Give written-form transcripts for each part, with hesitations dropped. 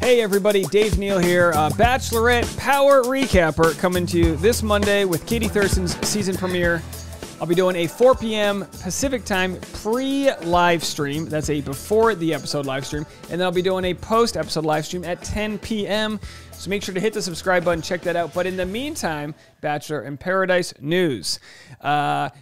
Hey everybody, Dave Neal here, Bachelorette Power Recapper, coming to you this Monday with Katie Thurston's season premiere. I'll be doing a 4 p.m. Pacific time pre-live stream. That's a before the episode live stream. And then I'll be doing a post-episode live stream at 10 p.m. So make sure to hit the subscribe button, check that out. But in the meantime, Bachelor in Paradise news.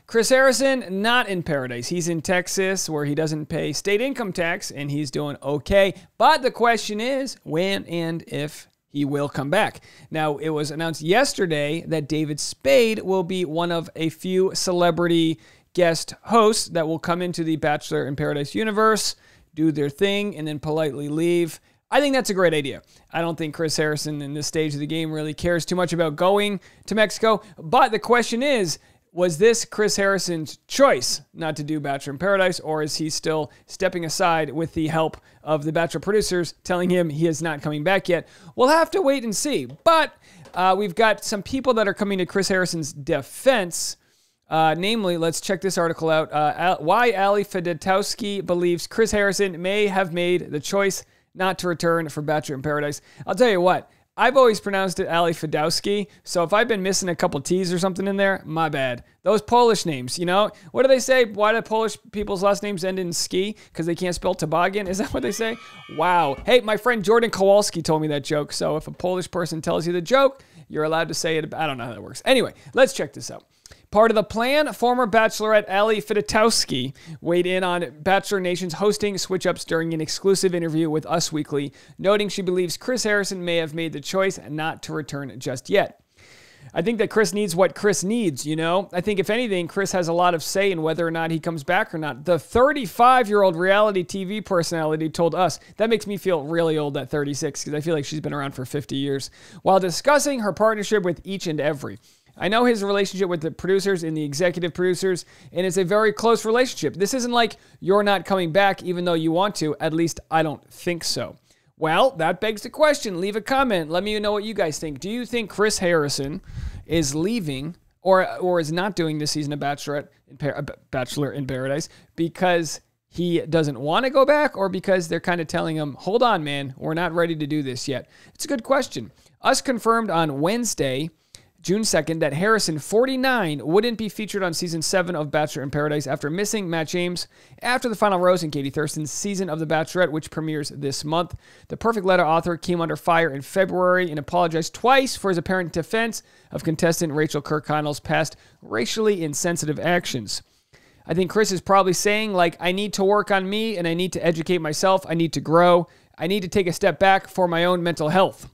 Chris Harrison, not in Paradise. He's in Texas where he doesn't pay state income tax and he's doing okay. But the question is when and if he will come back. Now, it was announced yesterday that David Spade will be one of a few celebrity guest hosts that will come into the Bachelor in Paradise universe, do their thing, and then politely leave. I think that's a great idea. I don't think Chris Harrison in this stage of the game really cares too much about going to Mexico. But the question is, was this Chris Harrison's choice not to do Bachelor in Paradise, or is he still stepping aside with the help of the Bachelor producers telling him he is not coming back yet? We'll have to wait and see. But we've got some people that are coming to Chris Harrison's defense. Namely, let's check this article out. Why Ali Fedotowsky believes Chris Harrison may have made the choice not to return for Bachelor in Paradise. I'll tell you what. I've always pronounced it Ali Fedowski, so if I've been missing a couple T's or something in there, my bad. Those Polish names, you know? What do they say? Why do Polish people's last names end in ski? Because they can't spell toboggan? Is that what they say? Wow. Hey, my friend Jordan Kowalski told me that joke, so if a Polish person tells you the joke, you're allowed to say it. I don't know how that works. Anyway, let's check this out. Part of the plan, former Bachelorette Ali Fedotowsky weighed in on Bachelor Nation's hosting switch-ups during an exclusive interview with Us Weekly, noting she believes Chris Harrison may have made the choice not to return just yet. I think that Chris needs what Chris needs, you know? I think, if anything, Chris has a lot of say in whether or not he comes back or not. The 35-year-old reality TV personality told Us, that makes me feel really old at 36, because I feel like she's been around for 50 years, while discussing her partnership with each and every. I know his relationship with the producers and the executive producers, and it's a very close relationship. This isn't like you're not coming back even though you want to. At least I don't think so. Well, that begs the question. Leave a comment. Let me know what you guys think. Do you think Chris Harrison is leaving or is not doing this season of Bachelor in Paradise because he doesn't want to go back, or because they're kind of telling him, hold on, man, we're not ready to do this yet? It's a good question. Us confirmed on Wednesday, June 2nd, that Harrison, 49, wouldn't be featured on Season 7 of Bachelor in Paradise after missing Matt James after the final rose in Katie Thurston's season of The Bachelorette, which premieres this month. The Perfect Letter author came under fire in February and apologized twice for his apparent defense of contestant Rachel Kirkconnell's past racially insensitive actions. I think Chris is probably saying, like, I need to work on me and I need to educate myself. I need to grow. I need to take a step back for my own mental health.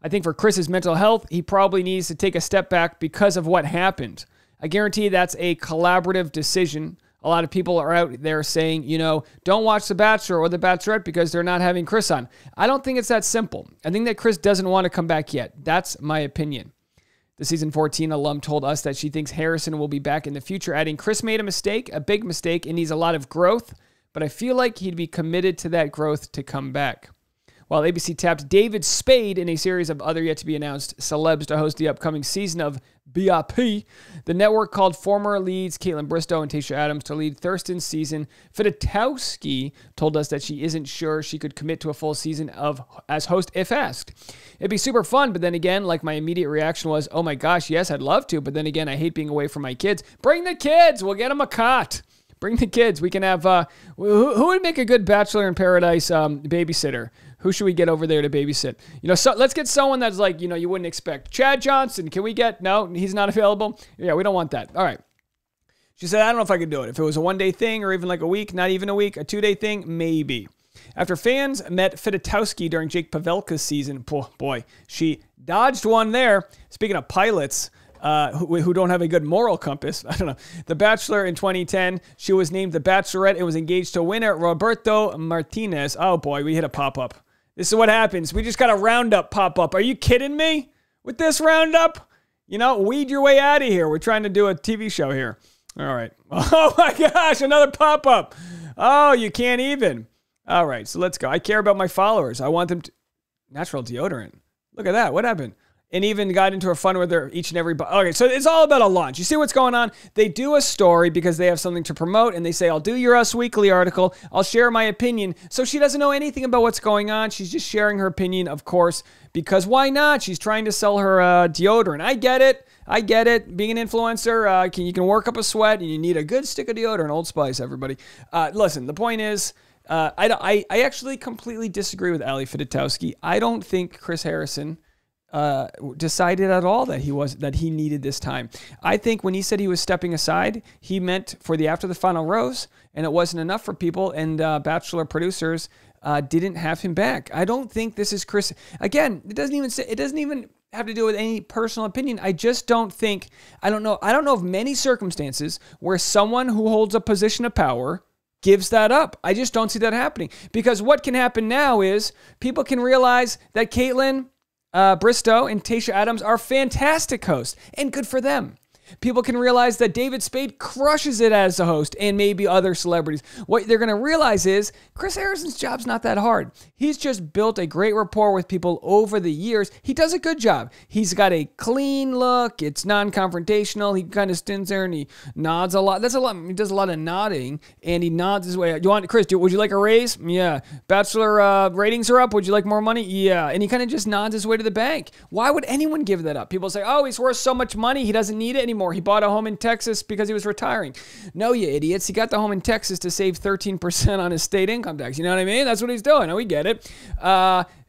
I think for Chris's mental health, he probably needs to take a step back because of what happened. I guarantee that's a collaborative decision. A lot of people are out there saying, you know, don't watch The Bachelor or The Bachelorette because they're not having Chris on. I don't think it's that simple. I think that Chris doesn't want to come back yet. That's my opinion. The Season 14 alum told Us that she thinks Harrison will be back in the future, adding, Chris made a mistake, a big mistake, and needs a lot of growth, but I feel like he'd be committed to that growth to come back. While ABC tapped David Spade in a series of other yet-to-be-announced celebs to host the upcoming season of BIP, the network called former leads Caitlin Bristow and Tayshia Adams to lead Thurston's season. Fedotowsky told Us that she isn't sure she could commit to a full season as host if asked. It'd be super fun, but then again, like, my immediate reaction was, oh my gosh, yes, I'd love to, but then again, I hate being away from my kids. Bring the kids! We'll get them a cot. Bring the kids. We can have, who would make a good Bachelor in Paradise babysitter? Who should we get over there to babysit? You know, so let's get someone that's like, you know, you wouldn't expect. Chad Johnson, can we get, no, he's not available? Yeah, we don't want that. All right. She said, I don't know if I could do it. If it was a one-day thing or even like a week, not even a week, a two-day thing, maybe. After fans met Fedotowsky during Jake Pavelka's season, boy, she dodged one there. Speaking of pilots, who don't have a good moral compass. I don't know. The Bachelor in 2010, she was named the Bachelorette and was engaged to winner Roberto Martinez. Oh boy, we hit a pop-up. This is what happens. We just got a roundup pop-up. Are you kidding me with this roundup? You know, weed your way out of here. We're trying to do a TV show here. All right. Oh my gosh, another pop-up. Oh, you can't even. All right, so let's go. I care about my followers. I want them to... Natural deodorant. Look at that. What happened? and even got into a fun with her each and every. Okay, so it's all about a launch. You see what's going on? They do a story because they have something to promote, and they say, I'll do your Us Weekly article. I'll share my opinion. So she doesn't know anything about what's going on. She's just sharing her opinion, of course, because why not? She's trying to sell her deodorant. I get it. I get it. Being an influencer, you can work up a sweat, and you need a good stick of deodorant. Old Spice, everybody. Listen, the point is, I actually completely disagree with Ali Fidotowsky. I don't think Chris Harrison decided at all that he needed this time. I think when he said he was stepping aside, he meant for after the final rose, and it wasn't enough for people, and Bachelor Producers didn't have him back. I don't think this is Chris. Again, it doesn't even have to do with any personal opinion. I just don't think. I don't know of many circumstances where someone who holds a position of power gives that up. I just don't see that happening, because what can happen now is people can realize that Caitlyn Bristow and Tayshia Adams are fantastic hosts, and good for them. People can realize that David Spade crushes it as a host, and maybe other celebrities. What they're going to realize is Chris Harrison's job's not that hard. He's just built a great rapport with people over the years. He does a good job. He's got a clean look. It's non-confrontational. He kind of stands there and he nods a lot. That's a lot. He does a lot of nodding, and he nods his way. Would you like a raise? Yeah. Bachelor ratings are up. Would you like more money? Yeah. And he kind of just nods his way to the bank. Why would anyone give that up? People say, oh, he's worth so much money. He doesn't need it anymore. He bought a home in Texas because he was retiring. No, you idiots. He got the home in Texas to save 13% on his state income tax. You know what I mean? That's what he's doing. We get it.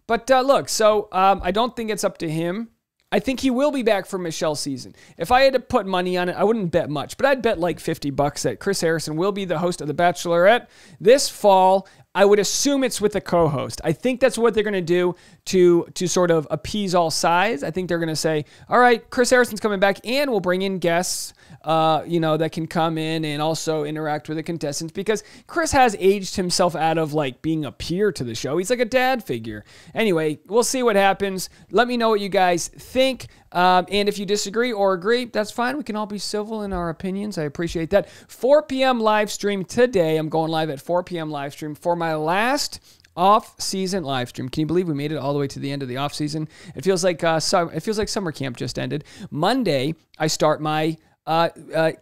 Look, so I don't think it's up to him. I think he will be back for Michelle's season. If I had to put money on it, I wouldn't bet much, but I'd bet like $50 that Chris Harrison will be the host of The Bachelorette this fall. I would assume it's with a co-host. I think that's what they're going to do to sort of appease all sides. I think they're going to say, all right, Chris Harrison's coming back, and we'll bring in guests, that can come in and also interact with the contestants, because Chris has aged himself out of like being a peer to the show. He's like a dad figure. Anyway, we'll see what happens. Let me know what you guys think. And if you disagree or agree, that's fine. We can all be civil in our opinions. I appreciate that. 4 p.m. live stream today. I'm going live at 4 p.m. live stream for my last off-season live stream. Can you believe we made it all the way to the end of the off-season? It feels like summer camp just ended. Monday, I start my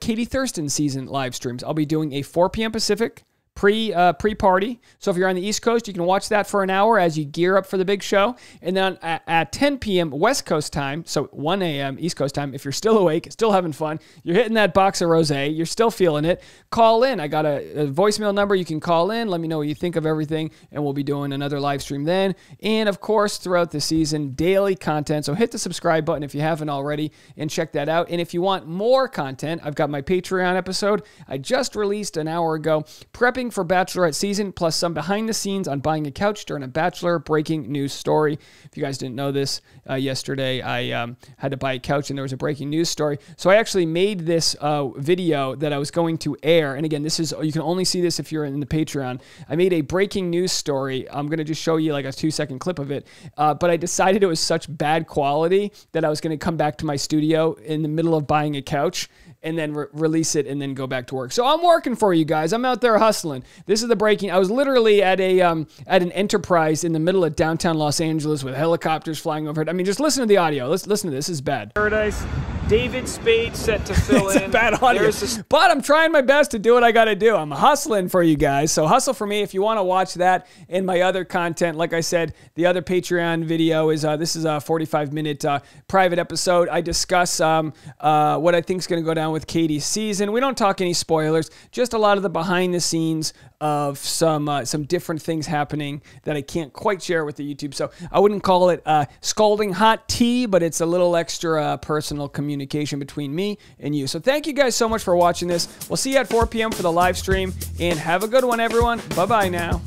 Katie Thurston season live streams. I'll be doing a 4 p.m. Pacific pre-party. So if you're on the East Coast, you can watch that for an hour as you gear up for the big show. And then at 10 p.m. West Coast time, so 1 a.m. East Coast time, if you're still awake, still having fun, you're hitting that box of rosé, you're still feeling it, call in. I got a voicemail number. You can call in. Let me know what you think of everything, and we'll be doing another live stream then. And of course, throughout the season, daily content. So hit the subscribe button if you haven't already and check that out. And if you want more content, I've got my Patreon episode I just released an hour ago, prepping for Bachelorette season, plus some behind the scenes on buying a couch during a Bachelor breaking news story. If you guys didn't know this, yesterday I had to buy a couch and there was a breaking news story. So I actually made this video that I was going to air. And again, you can only see this if you're in the Patreon. I made a breaking news story. I'm going to just show you like a 2-second clip of it. But I decided it was such bad quality that I was going to come back to my studio in the middle of buying a couch and then release it and then go back to work. So I'm working for you guys. I'm out there hustling. This is the breaking. I was literally at an Enterprise in the middle of downtown Los Angeles with helicopters flying overhead. I mean, just listen to the audio. Let's listen to this. This is bad. Paradise. David Spade set to fill in. It's bad audio. But I'm trying my best to do what I got to do. I'm hustling for you guys. So hustle for me if you want to watch that and my other content. Like I said, the other Patreon video is this is a 45-minute private episode. I discuss what I think is going to go down with Katie's season. We don't talk any spoilers, just a lot of the behind the scenes of some different things happening that I can't quite share with the YouTube. So I wouldn't call it scalding hot tea, but it's a little extra personal communication between me and you. So thank you guys so much for watching this. We'll see you at 4 p.m. for the live stream, and have a good one, everyone. Bye-bye now.